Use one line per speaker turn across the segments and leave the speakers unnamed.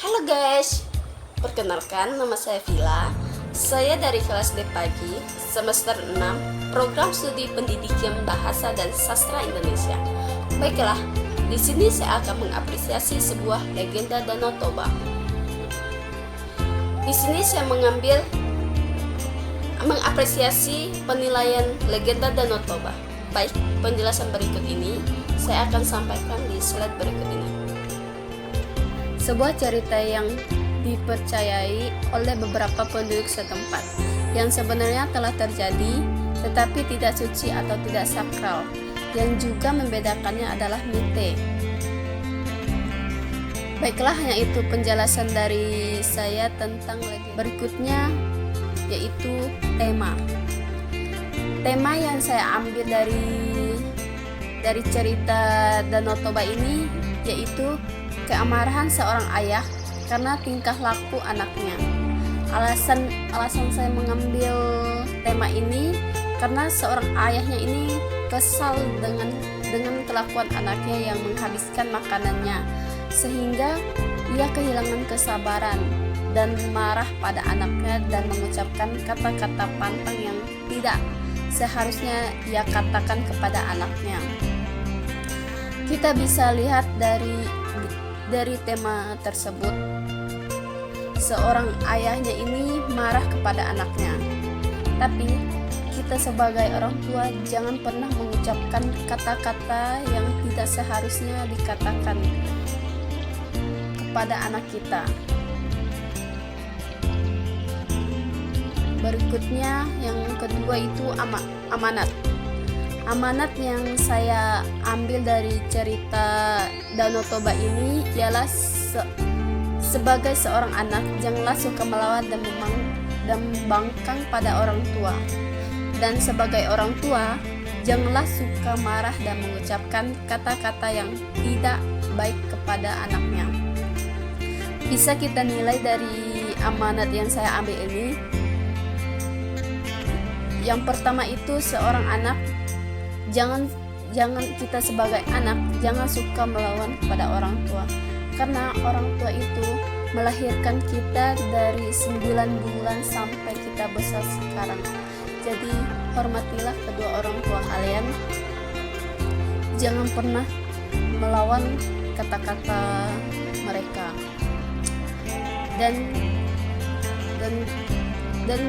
Halo guys, perkenalkan nama saya Vila. Saya dari kelas D pagi, semester 6, program studi pendidikan bahasa dan sastra Indonesia. Baiklah, di sini saya akan mengapresiasi sebuah legenda Danau Toba. Di sini saya mengapresiasi penilaian legenda Danau Toba. Baik, penjelasan berikut ini saya akan sampaikan di slide berikut ini. Sebuah cerita yang dipercayai oleh beberapa penduduk setempat yang sebenarnya telah terjadi tetapi tidak suci atau tidak sakral. Yang juga membedakannya adalah mite. Baiklah, hanya itu penjelasan dari saya tentang legenda. Berikutnya yaitu tema. Tema yang saya ambil dari cerita Danau Toba ini yaitu keamarahan seorang ayah karena tingkah laku anaknya. Alasan saya mengambil tema ini karena seorang ayahnya ini kesal dengan kelakuan anaknya yang menghabiskan makanannya, sehingga ia kehilangan kesabaran dan marah pada anaknya dan mengucapkan kata-kata pantang yang tidak seharusnya ia katakan kepada anaknya. Kita bisa lihat dari tema tersebut, seorang ayahnya ini marah kepada anaknya. Tapi kita sebagai orang tua jangan pernah mengucapkan kata-kata yang tidak seharusnya dikatakan kepada anak kita. Berikutnya yang kedua itu amanat. Amanat yang saya ambil dari cerita Danau Toba ini ialah sebagai seorang anak janganlah suka melawan dan membangkang pada orang tua. Dan sebagai orang tua janganlah suka marah dan mengucapkan kata-kata yang tidak baik kepada anaknya. Bisa kita nilai dari amanat yang saya ambil ini. Yang pertama itu seorang anak jangan kita sebagai anak jangan suka melawan kepada orang tua, karena orang tua itu melahirkan kita dari 9 bulan sampai kita besar sekarang. Jadi hormatilah kedua orang tua kalian, jangan pernah melawan kata-kata mereka. Dan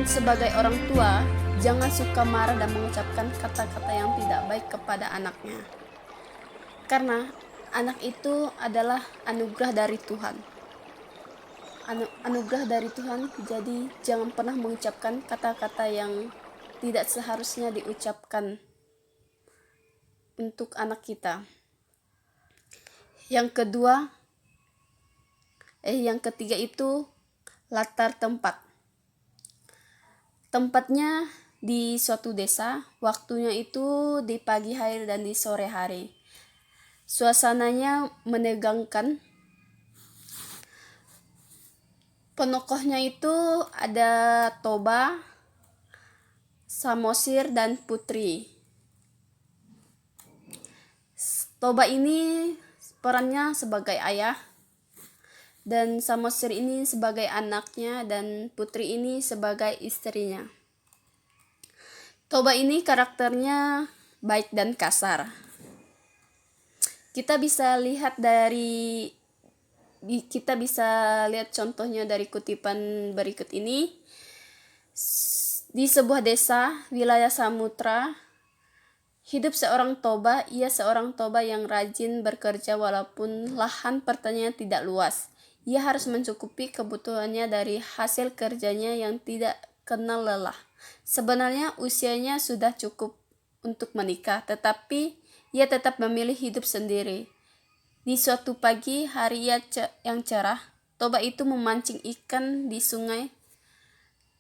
sebagai orang tua jangan suka marah dan mengucapkan kata-kata yang tidak baik kepada anaknya. Karena anak itu adalah anugerah dari Tuhan. Anugerah dari Tuhan, jadi jangan pernah mengucapkan kata-kata yang tidak seharusnya diucapkan untuk anak kita. Yang ketiga itu latar tempat. Tempatnya di suatu desa, waktunya itu di pagi hari dan di sore hari. Suasananya menegangkan. Penokohnya itu ada Toba, Samosir, dan Putri. Toba ini perannya sebagai ayah, dan Samosir ini sebagai anaknya, dan Putri ini sebagai istrinya. Toba ini karakternya baik dan kasar. Kita bisa lihat contohnya dari kutipan berikut ini. Di sebuah desa wilayah Samudra, hidup seorang Toba. Ia seorang Toba yang rajin bekerja walaupun lahan pertanian tidak luas. Ia harus mencukupi kebutuhannya dari hasil kerjanya yang tidak kenal lelah. Sebenarnya usianya sudah cukup untuk menikah, tetapi ia tetap memilih hidup sendiri. Di suatu pagi hari yang cerah, Toba itu memancing ikan di sungai.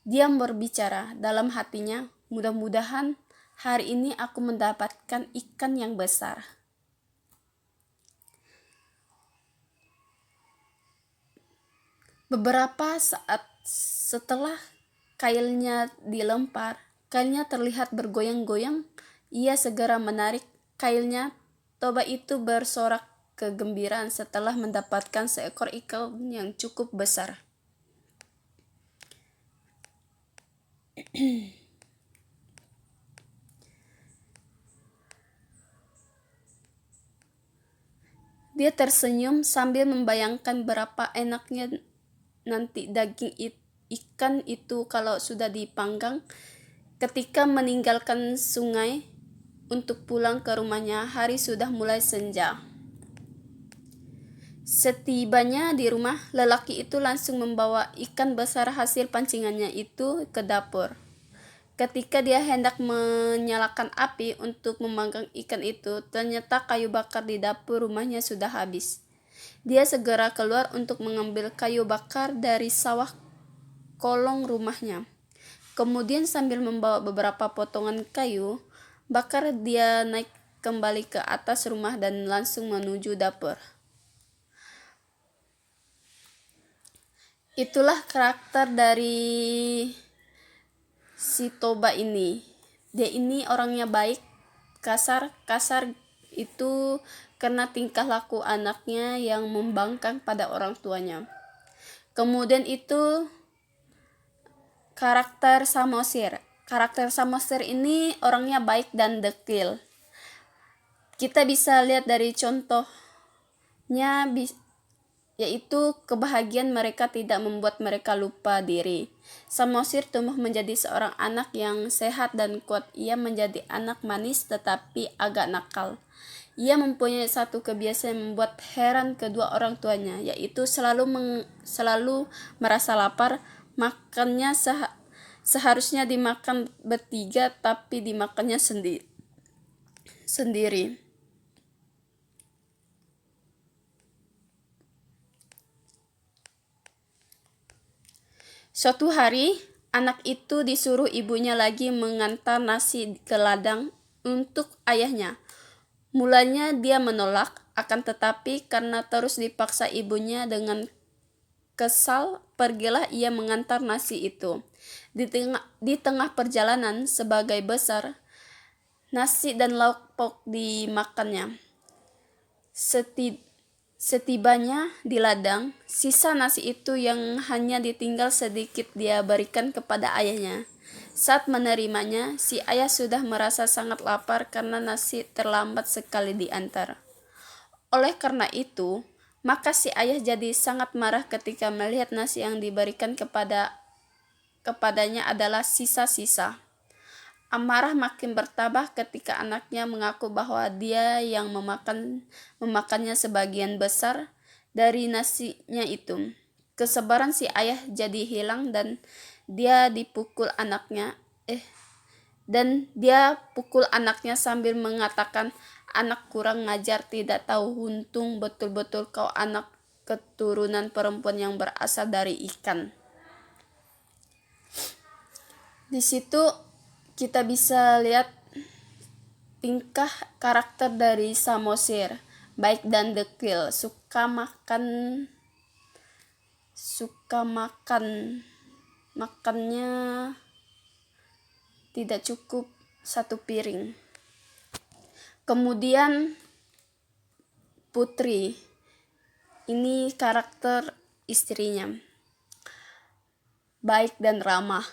Dia berbicara dalam hatinya, mudah-mudahan hari ini aku mendapatkan ikan yang besar. Beberapa saat setelah kailnya dilempar, kailnya terlihat bergoyang-goyang. Ia segera menarik kailnya. Toba itu bersorak kegembiraan setelah mendapatkan seekor ikan yang cukup besar. Dia tersenyum sambil membayangkan berapa enaknya nanti daging ikan itu kalau sudah dipanggang. Ketika meninggalkan sungai untuk pulang ke rumahnya, hari sudah mulai senja. Setibanya di rumah, lelaki itu langsung membawa ikan besar hasil pancingannya itu ke dapur. Ketika dia hendak menyalakan api untuk memanggang ikan itu, ternyata kayu bakar di dapur rumahnya sudah habis. Dia segera keluar untuk mengambil kayu bakar dari sawah kolong rumahnya. Kemudian sambil membawa beberapa potongan kayu bakar, dia naik kembali ke atas rumah dan langsung menuju dapur. Itulah karakter dari si Toba ini. Dia ini orangnya baik, kasar itu karena tingkah laku anaknya yang membangkang pada orang tuanya. Kemudian itu karakter Samosir. Karakter Samosir ini orangnya baik dan dekil. Kita bisa lihat dari contohnya, yaitu kebahagiaan mereka tidak membuat mereka lupa diri. Samosir tumbuh menjadi seorang anak yang sehat dan kuat. Ia menjadi anak manis tetapi agak nakal. Ia mempunyai satu kebiasaan yang membuat heran kedua orang tuanya, yaitu selalu merasa lapar. Makannya seharusnya dimakan bertiga, tapi dimakannya sendiri. Suatu hari, anak itu disuruh ibunya lagi mengantar nasi ke ladang untuk ayahnya. Mulanya dia menolak, akan tetapi karena terus dipaksa ibunya dengan kesal, pergilah ia mengantar nasi itu. Di tengah perjalanan sebagai besar, nasi dan lauk pauk dimakannya. Setibanya di ladang, sisa nasi itu yang hanya ditinggal sedikit dia berikan kepada ayahnya. Saat menerimanya, si ayah sudah merasa sangat lapar karena nasi terlambat sekali diantar. Oleh karena itu, maka si ayah jadi sangat marah ketika melihat nasi yang diberikan kepadanya adalah sisa-sisa. Amarah makin bertambah ketika anaknya mengaku bahwa dia yang memakannya sebagian besar dari nasinya itu. Kesabaran si ayah jadi hilang dan dia pukul anaknya sambil mengatakan, "Anak kurang ngajar, tidak tahu untung, betul-betul kau anak keturunan perempuan yang berasal dari ikan." Di situ kita bisa lihat tingkah karakter dari Samosir, baik dan dekil, makannya tidak cukup satu piring. Kemudian Putri, ini karakter istrinya, baik dan ramah.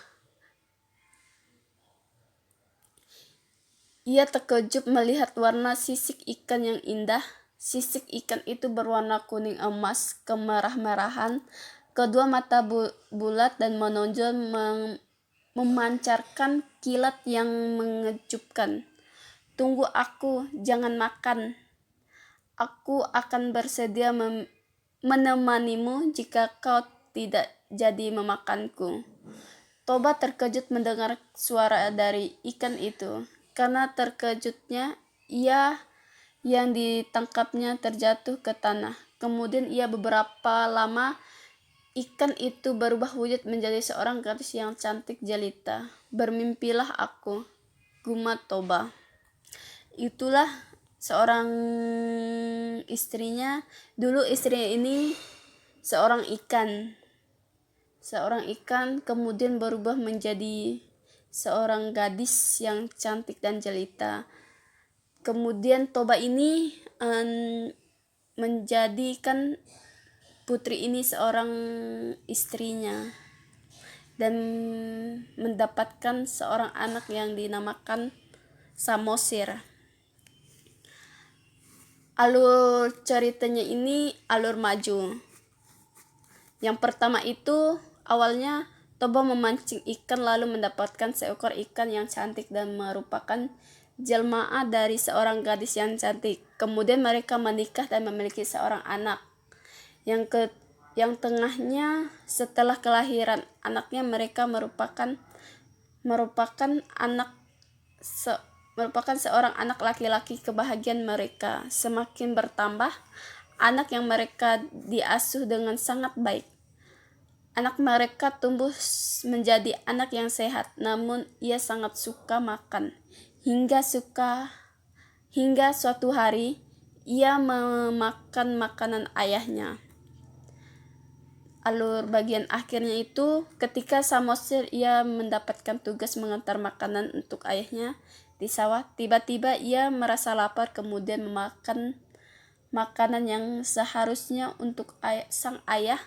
Ia terkejut melihat warna sisik ikan yang indah. Sisik ikan itu berwarna kuning emas kemerah-merahan. Kedua mata bulat dan menonjol memancarkan kilat yang mengejutkan. "Tunggu aku, jangan makan. Aku akan bersedia menemanimu jika kau tidak jadi memakanku." Toba terkejut mendengar suara dari ikan itu. Karena terkejutnya, ia yang ditangkapnya terjatuh ke tanah. Kemudian beberapa lama ikan itu berubah wujud menjadi seorang gadis yang cantik jelita. "Bermimpilah aku," gumam Toba. Itulah seorang istrinya. Dulu istrinya ini seorang ikan kemudian berubah menjadi seorang gadis yang cantik dan jelita. Kemudian Toba ini menjadikan putri ini seorang istrinya dan mendapatkan seorang anak yang dinamakan Samosir. Alur ceritanya ini alur maju. Yang pertama itu awalnya Toba memancing ikan lalu mendapatkan seekor ikan yang cantik dan merupakan jelmaan dari seorang gadis yang cantik. Kemudian mereka menikah dan memiliki seorang anak. Yang tengahnya setelah kelahiran anaknya mereka merupakan seorang anak laki-laki. Kebahagiaan mereka semakin bertambah. Anak yang mereka diasuh dengan sangat baik. Anak mereka tumbuh menjadi anak yang sehat, namun ia sangat suka makan. Hingga suatu hari ia memakan makanan ayahnya. Alur bagian akhirnya itu ketika Samosir ia mendapatkan tugas mengantar makanan untuk ayahnya di sawah. Tiba-tiba ia merasa lapar kemudian memakan makanan yang seharusnya untuk sang ayah.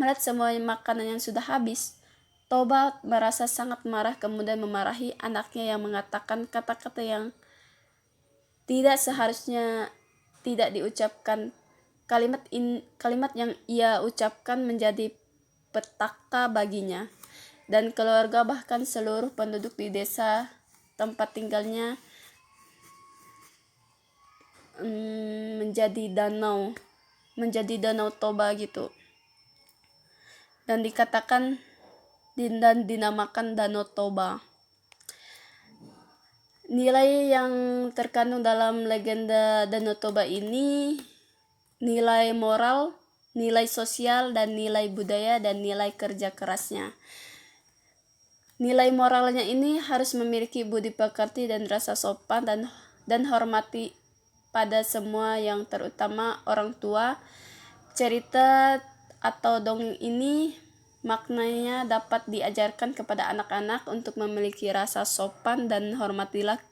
Melihat semua makanan yang sudah habis, Toba merasa sangat marah kemudian memarahi anaknya yang mengatakan kata-kata yang tidak seharusnya tidak diucapkan. Kalimat yang ia ucapkan menjadi petaka baginya dan keluarga, bahkan seluruh penduduk di desa tempat tinggalnya menjadi danau Toba gitu. Dan dikatakan dan dinamakan Danau Toba. Nilai yang terkandung dalam legenda Danau Toba ini nilai moral, nilai sosial, dan nilai budaya dan nilai kerja kerasnya. Nilai moralnya ini harus memiliki budi pekerti dan rasa sopan dan hormati pada semua, yang terutama orang tua. Cerita atau dongeng ini maknanya dapat diajarkan kepada anak-anak untuk memiliki rasa sopan dan hormatilah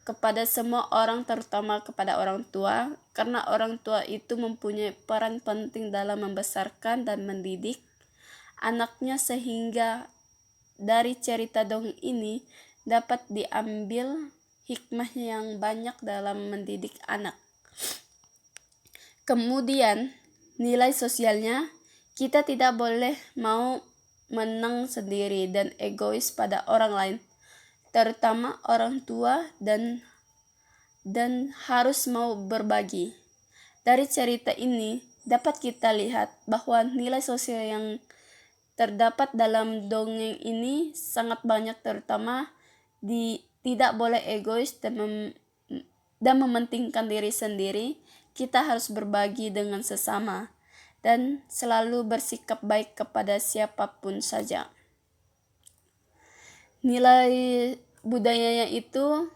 kepada semua orang, terutama kepada orang tua, karena orang tua itu mempunyai peran penting dalam membesarkan dan mendidik anaknya, sehingga dari cerita dongeng ini dapat diambil hikmah yang banyak dalam mendidik anak. Kemudian nilai sosialnya, kita tidak boleh mau menang sendiri dan egois pada orang lain, terutama orang tua, dan harus mau berbagi. Dari cerita ini dapat kita lihat bahwa nilai sosial yang terdapat dalam dongeng ini sangat banyak, terutama tidak boleh egois dan mementingkan diri sendiri. Kita harus berbagi dengan sesama dan selalu bersikap baik kepada siapapun saja. Nilai budayanya itu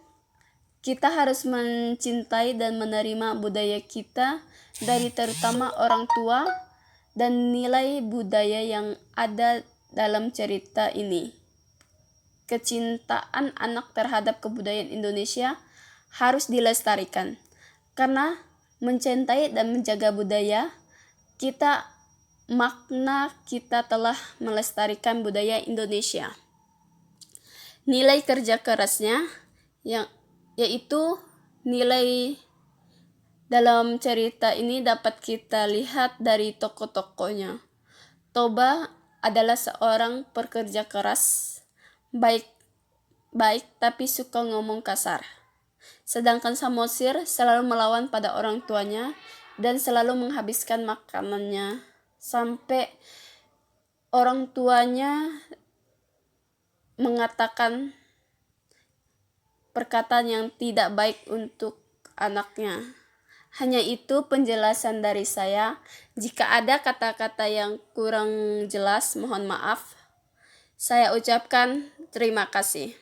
kita harus mencintai dan menerima budaya kita dari terutama orang tua dan nilai budaya yang ada dalam cerita ini. Kecintaan anak terhadap kebudayaan Indonesia harus dilestarikan, karena mencintai dan menjaga budaya kita telah melestarikan budaya Indonesia. Nilai kerja kerasnya yaitu nilai dalam cerita ini dapat kita lihat dari tokoh-tokohnya. Toba adalah seorang pekerja keras, baik tapi suka ngomong kasar. Sedangkan Samosir selalu melawan pada orang tuanya dan selalu menghabiskan makanannya sampai orang tuanya mengatakan perkataan yang tidak baik untuk anaknya. Hanya itu penjelasan dari saya. Jika ada kata-kata yang kurang jelas, mohon maaf. Saya ucapkan terima kasih.